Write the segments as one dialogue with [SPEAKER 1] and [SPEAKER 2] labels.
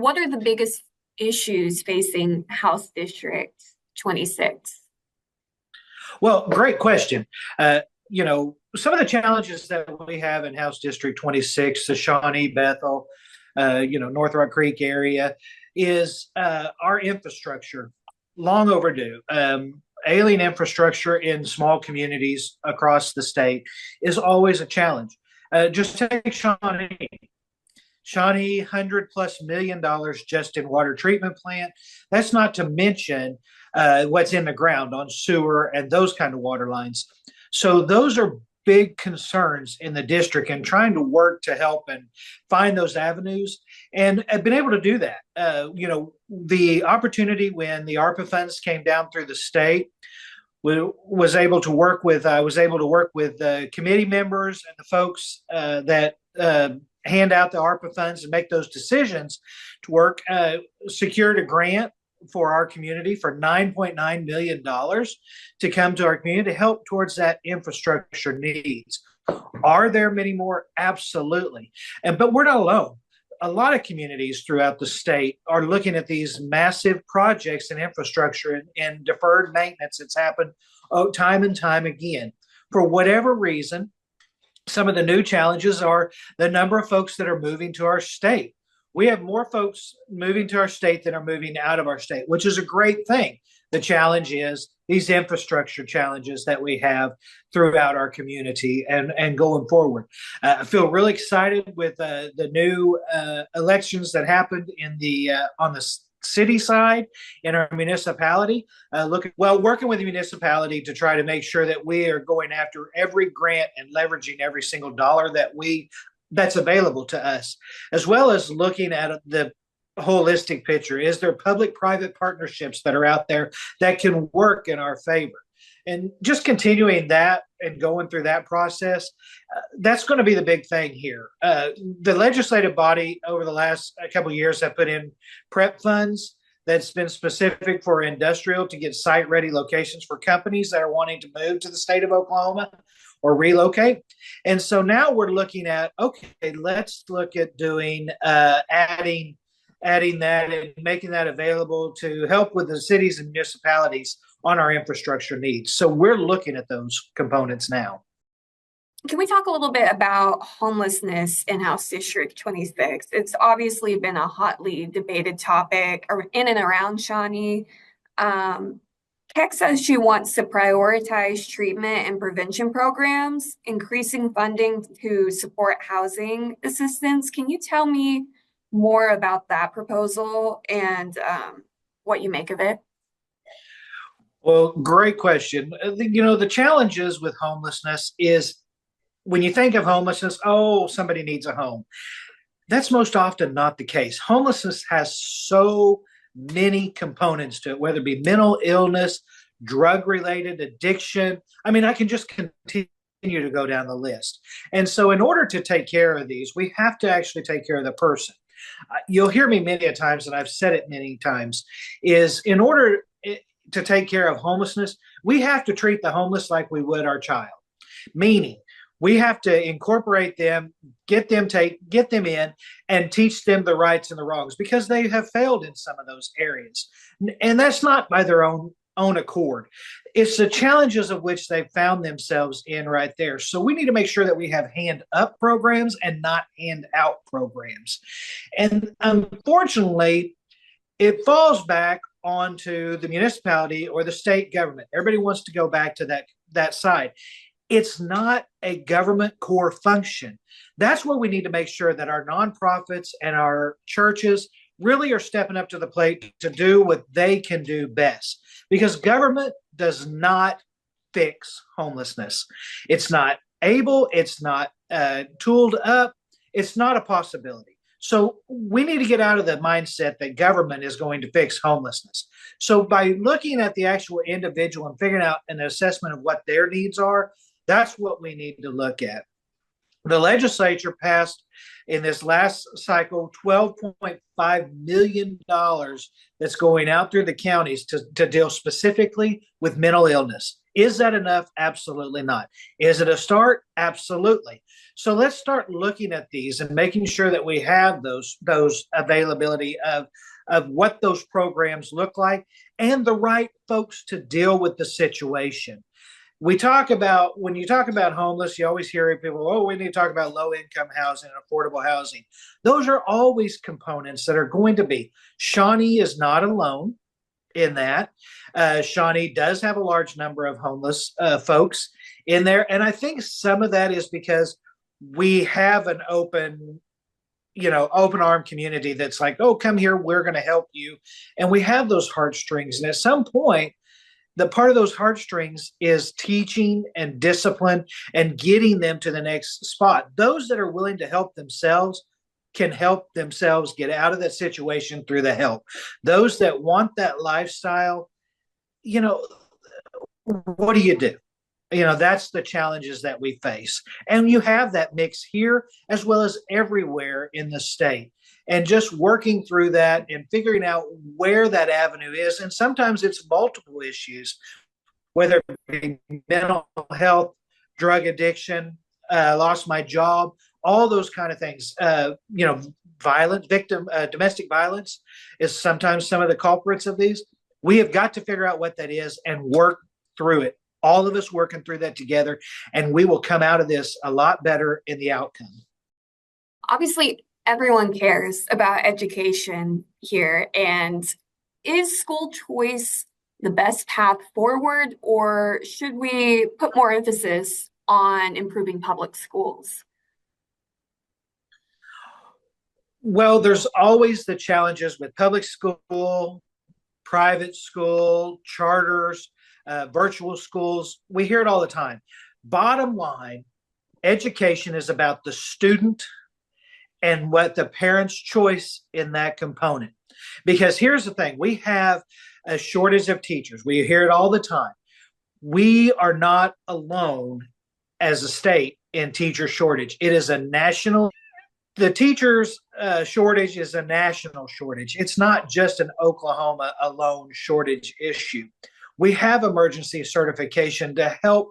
[SPEAKER 1] what are the biggest issues facing House District 26?
[SPEAKER 2] Well, great question. Some of the challenges that we have in House District 26, the Shawnee, Bethel, North Rock Creek area, is our infrastructure, long overdue. Alien infrastructure in small communities across the state is always a challenge. Just take Shawnee. Shawnee, $100+ million just in water treatment plant. That's not to mention what's in the ground on sewer and those kind of water lines. So those are big concerns in the district and trying to work to help and find those avenues. And I've been able to do that. The opportunity when the ARPA funds came down through the state, was able to work with the committee members and the folks that hand out the ARPA funds and make those decisions to work, secured a grant for our community for $9.9 million to come to our community to help towards that infrastructure needs. Are there many more? Absolutely. But we're not alone. A lot of communities throughout the state are looking at these massive projects in infrastructure and deferred maintenance that's happened time and time again. For whatever reason, some of the new challenges are the number of folks that are moving to our state. We have more folks moving to our state than are moving out of our state, which is a great thing. The challenge is these infrastructure challenges that we have throughout our community and going forward. I feel really excited with the new elections that happened on the city side in our municipality. Working with the municipality to try to make sure that we are going after every grant and leveraging every single dollar that's available to us, as well as looking at the holistic picture. Is there public-private partnerships that are out there that can work in our favor? And just continuing that and going through that process, that's going to be the big thing here. The legislative body over the last couple of years have put in prep funds that's been specific for industrial to get site-ready locations for companies that are wanting to move to the state of Oklahoma or relocate. And so now we're looking at, okay, let's look at doing adding that and making that available to help with the cities and municipalities on our infrastructure needs. So we're looking at those components now.
[SPEAKER 1] Can we talk a little bit about homelessness in House District 26? It's obviously been a hotly debated topic in and around Shawnee. Keck says she wants to prioritize treatment and prevention programs, increasing funding to support housing assistance. Can you tell me more about that proposal and what you make of it?
[SPEAKER 2] Well, great question. The challenges with homelessness is when you think of homelessness, oh, somebody needs a home. That's most often not the case. Homelessness has so many components to it, whether it be mental illness, drug-related addiction. I mean, I can just continue to go down the list. And so in order to take care of these, we have to actually take care of the person. You'll hear me many a times, and I've said it many times, is in order to take care of homelessness, we have to treat the homeless like we would our child. Meaning, we have to incorporate them, get them in, and teach them the rights and the wrongs because they have failed in some of those areas. And that's not by their own accord. It's the challenges of which they've found themselves in right there. So we need to make sure that we have hand up programs and not hand out programs. And unfortunately, it falls back onto the municipality or the state government. Everybody wants to go back to that side. It's not a government core function. That's where we need to make sure that our nonprofits and our churches really are stepping up to the plate to do what they can do best. Because government does not fix homelessness. It's not able, it's not tooled up, it's not a possibility. So we need to get out of the mindset that government is going to fix homelessness. So by looking at the actual individual and figuring out an assessment of what their needs are, that's what we need to look at. The legislature passed in this last cycle $12.5 million that's going out through the counties to deal specifically with mental illness. Is that enough? Absolutely not. Is it a start? Absolutely. So let's start looking at these and making sure that we have those availability of what those programs look like and the right folks to deal with the situation. We talk about, when you talk about homeless, you always hear people, oh, we need to talk about low income housing and affordable housing. Those are always components that are going to be. Shawnee is not alone in that. Shawnee does have a large number of homeless folks in there. And I think some of that is because we have an open arm community that's like, oh, come here, we're going to help you. And we have those heartstrings. And at some point, the part of those heartstrings is teaching and discipline and getting them to the next spot. Those that are willing to help themselves can help themselves get out of that situation through the help. Those that want that lifestyle, what do you do? That's the challenges that we face. And you have that mix here as well as everywhere in the state. And just working through that and figuring out where that avenue is. And sometimes it's multiple issues, whether it be mental health, drug addiction, lost my job, all those kind of things. Domestic violence is sometimes some of the culprits of these. We have got to figure out what that is and work through it. All of us working through that together, and we will come out of this a lot better in the outcome.
[SPEAKER 1] Obviously, everyone cares about education here. And is school choice the best path forward, or should we put more emphasis on improving public schools?
[SPEAKER 2] Well, there's always the challenges with public school, private school, charters, virtual schools. We hear it all the time. Bottom line, education is about the student and what the parent's choice in that component. Because here's the thing, we have a shortage of teachers. We hear it all the time. We are not alone as a state in teacher shortage. It is a national, the teachers shortage is a national shortage. It's not just an Oklahoma alone shortage issue. We have emergency certification to help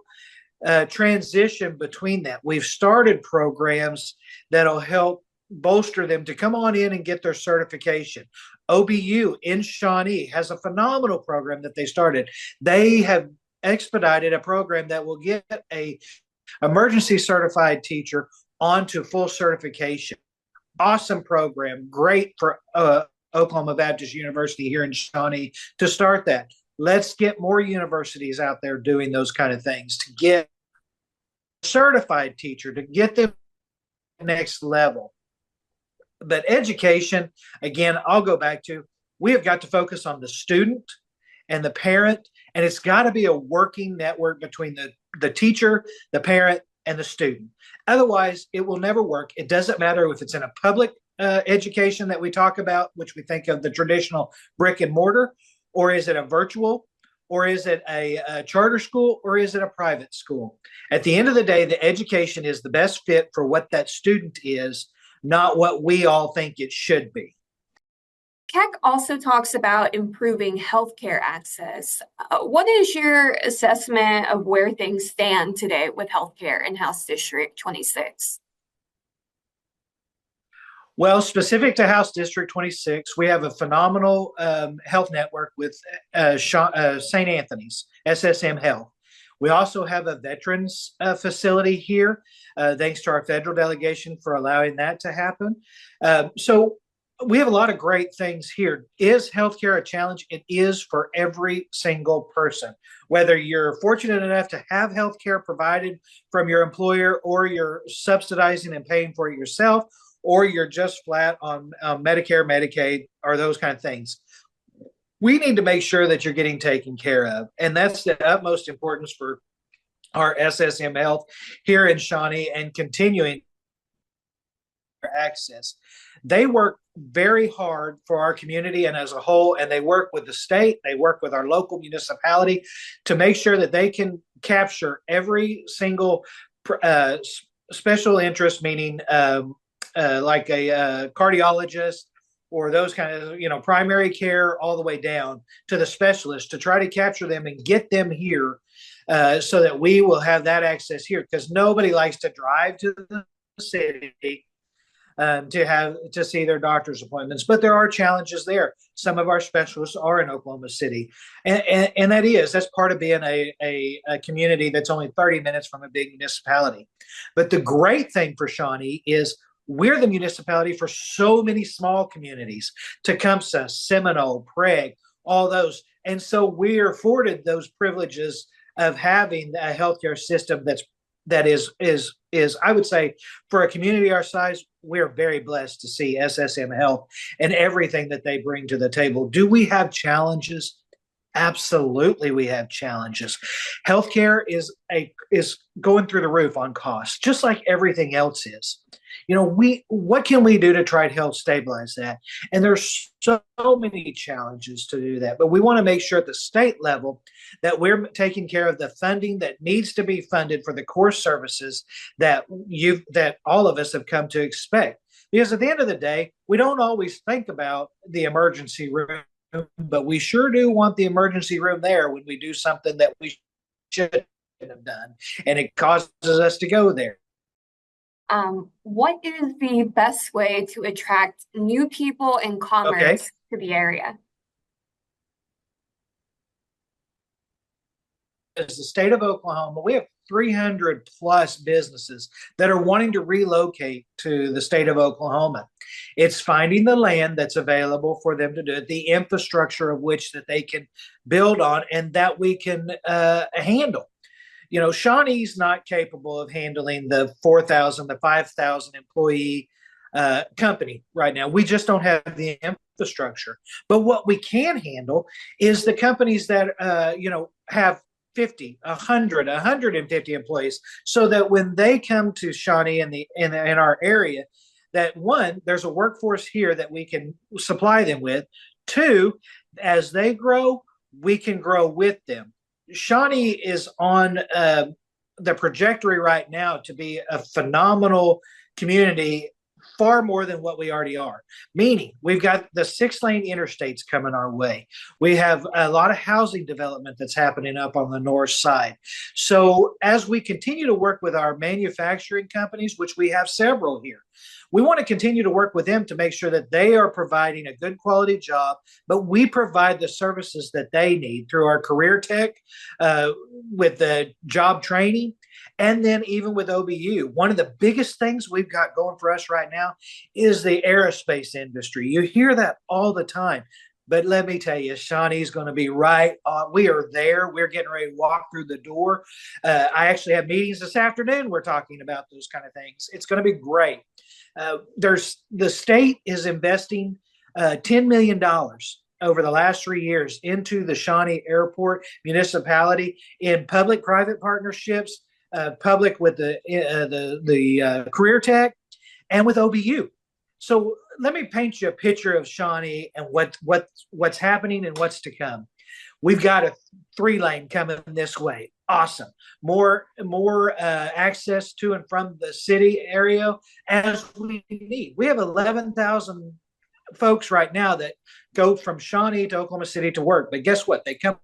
[SPEAKER 2] transition between that. We've started programs that'll help bolster them to come on in and get their certification. OBU in Shawnee has a phenomenal program that they started. They have expedited a program that will get a emergency certified teacher onto full certification. Awesome program, great for Oklahoma Baptist University here in Shawnee to start that. Let's get more universities out there doing those kind of things to get a certified teacher, to get them next level. But education, again, I'll go back to, we have got to focus on the student and the parent, and it's got to be a working network between the teacher, the parent, and the student. Otherwise, it will never work. It doesn't matter if it's in a public education that we talk about, which we think of the traditional brick and mortar, or is it a virtual, or is it a charter school, or is it a private school? At the end of the day, the education is the best fit for what that student is, not what we all think it should be.
[SPEAKER 1] Keck also talks about improving healthcare access. What is your assessment of where things stand today with healthcare in House District 26?
[SPEAKER 2] Well, specific to House District 26, we have a phenomenal health network with St. Anthony's, SSM Health. We also have a veterans facility here, thanks to our federal delegation for allowing that to happen. So we have a lot of great things here. Is healthcare a challenge? It is for every single person. Whether you're fortunate enough to have healthcare provided from your employer, or you're subsidizing and paying for it yourself, or you're just flat on Medicare, Medicaid, or those kind of things. We need to make sure that you're getting taken care of. And that's the utmost importance for our SSM Health here in Shawnee and continuing access. They work very hard for our community and as a whole, and they work with the state, they work with our local municipality to make sure that they can capture every single special interest, meaning like a cardiologist or those kind of, primary care all the way down to the specialist to try to capture them and get them here so that we will have that access here because nobody likes to drive to the city to see their doctor's appointments. But there are challenges there. Some of our specialists are in Oklahoma City, and that's part of being a community that's only 30 minutes from a big municipality. But the great thing for Shawnee is we're the municipality for so many small communities: Tecumseh, Seminole, Prague, all those, and so we're afforded those privileges of having a healthcare system that is I would say for a community our size, we're very blessed to see SSM Health and everything that they bring to the table. Do we have challenges? Absolutely, we have challenges. Healthcare is going through the roof on costs, just like everything else is. We what can we do to try to help stabilize that? And there's so many challenges to do that, but we want to make sure at the state level that we're taking care of the funding that needs to be funded for the core services that all of us have come to expect. Because at the end of the day, we don't always think about the emergency room, but we sure do want the emergency room there when we do something that we shouldn't have done, and it causes us to go there.
[SPEAKER 1] What is the best way to attract new people and
[SPEAKER 2] Okay.
[SPEAKER 1] commerce to the area?
[SPEAKER 2] As the state of Oklahoma, we have 300 plus businesses that are wanting to relocate to the state of Oklahoma. It's finding the land that's available for them to do it, the infrastructure of which that they can build on and that we can handle. Shawnee's not capable of handling the 4,000, the 5,000 employee company right now. We just don't have the infrastructure. But what we can handle is the companies that, have 50, 100, 150 employees, so that when they come to Shawnee in our area, that one, there's a workforce here that we can supply them with. Two, as they grow, we can grow with them. Shawnee is on the trajectory right now to be a phenomenal community, far more than what we already are. Meaning, we've got the 6-lane interstates coming our way. We have a lot of housing development that's happening up on the north side. So, as we continue to work with our manufacturing companies, which we have several here, we want to continue to work with them to make sure that they are providing a good quality job, but we provide the services that they need through our career tech, with the job training, and then even with OBU. One of the biggest things we've got going for us right now is the aerospace industry. You hear that all the time. But let me tell you, Shawnee's going to be right on. We are there. We're getting ready to walk through the door. I actually have meetings this afternoon. We're talking about those kind of things. It's going to be great. The state is investing $10 million over the last 3 years into the Shawnee Airport municipality in public-private partnerships, public with the career tech, and with OBU. So let me paint you a picture of Shawnee and what's happening and what's to come. We've got a 3-lane coming this way. Awesome. More access to and from the city area as we need. We have 11,000 folks right now that go from Shawnee to Oklahoma City to work. But guess what? They come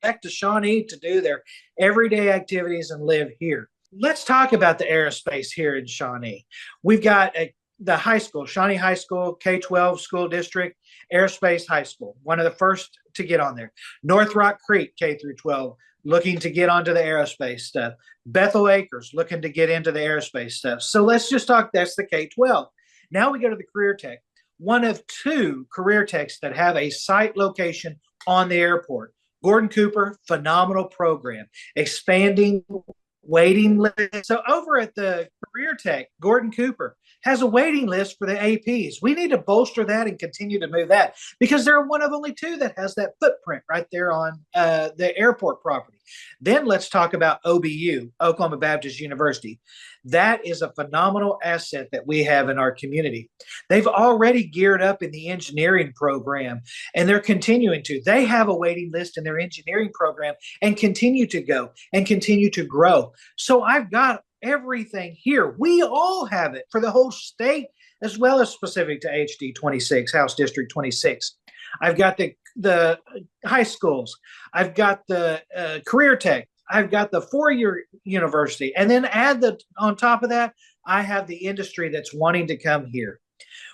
[SPEAKER 2] back to Shawnee to do their everyday activities and live here. Let's talk about the aerospace here in Shawnee. We've got the high school, Shawnee High School, K-12 school district, Aerospace High School, one of the first to get on there. North Rock Creek, K through 12, looking to get onto the aerospace stuff. Bethel Acres, looking to get into the aerospace stuff. So let's just talk, that's the K-12. Now we go to the career tech. One of 2 career techs that have a site location on the airport. Gordon Cooper, phenomenal program, expanding waiting list. So over at the career tech, Gordon Cooper has a waiting list for the APs. We need to bolster that and continue to move that because they're one of only 2 that has that footprint right there on the airport property. Then let's talk about OBU, Oklahoma Baptist University. That is a phenomenal asset that we have in our community. They've already geared up in the engineering program, and they're continuing to. They have a waiting list in their engineering program and continue to go and continue to grow. So I've got everything here. We all have it for the whole state, as well as specific to HD 26, House District 26. I've got the high schools. I've got the career tech. I've got the four-year university. And then add on top of that, I have the industry that's wanting to come here.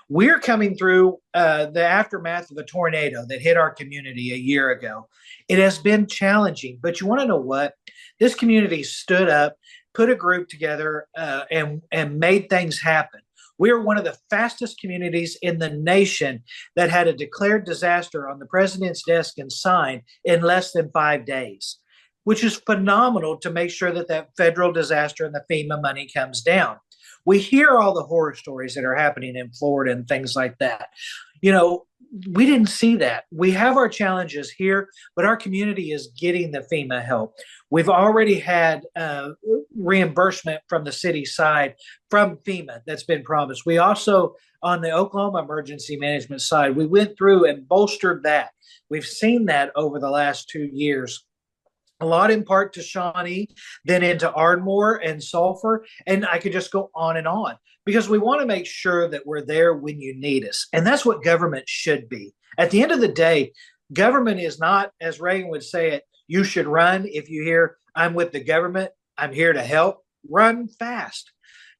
[SPEAKER 2] We're coming through the aftermath of a tornado that hit our community a year ago. It has been challenging, but you want to know what? This community stood up, put a group together, and made things happen. We are one of the fastest communities in the nation that had a declared disaster on the president's desk and signed in less than 5 days, which is phenomenal to make sure that that federal disaster and the FEMA money comes down. We hear all the horror stories that are happening in Florida and things like that. We didn't see that. We have our challenges here, but our community is getting the FEMA help. We've already had reimbursement from the city side from FEMA that's been promised. We also, on the Oklahoma emergency management side, we went through and bolstered that. We've seen that over the last 2 years. A lot in part to Shawnee, then into Ardmore and Sulphur, and I could just go on because we want to make sure that we're there when you need us. And that's what government should be. At the end of the day, government is not, as Reagan would say it, you should run. If you hear, I'm with the government, I'm here to help, run fast.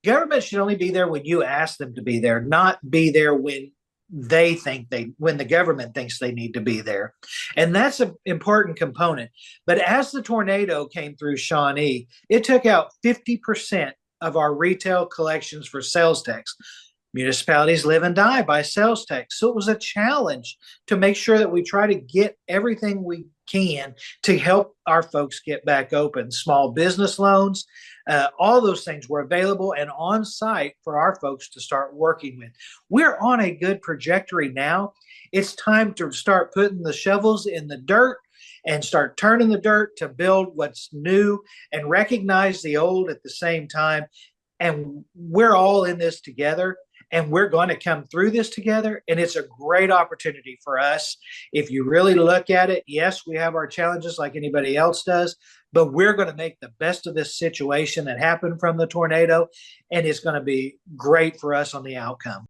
[SPEAKER 2] Government should only be there when you ask them to be there, not be there when when the government thinks they need to be there. And that's an important component. But as the tornado came through Shawnee, it took out 50% of our retail collections for sales tax. Municipalities live and die by sales tax. So it was a challenge to make sure that we try to get everything we can to help our folks get back open. Small business loans, all those things were available and on site for our folks to start working with. We're on a good trajectory now. It's time to start putting the shovels in the dirt and start turning the dirt to build what's new and recognize the old at the same time. And we're all in this together. And we're going to come through this together. And it's a great opportunity for us. If you really look at it, yes, we have our challenges like anybody else does, but we're going to make the best of this situation that happened from the tornado. And it's going to be great for us on the outcome.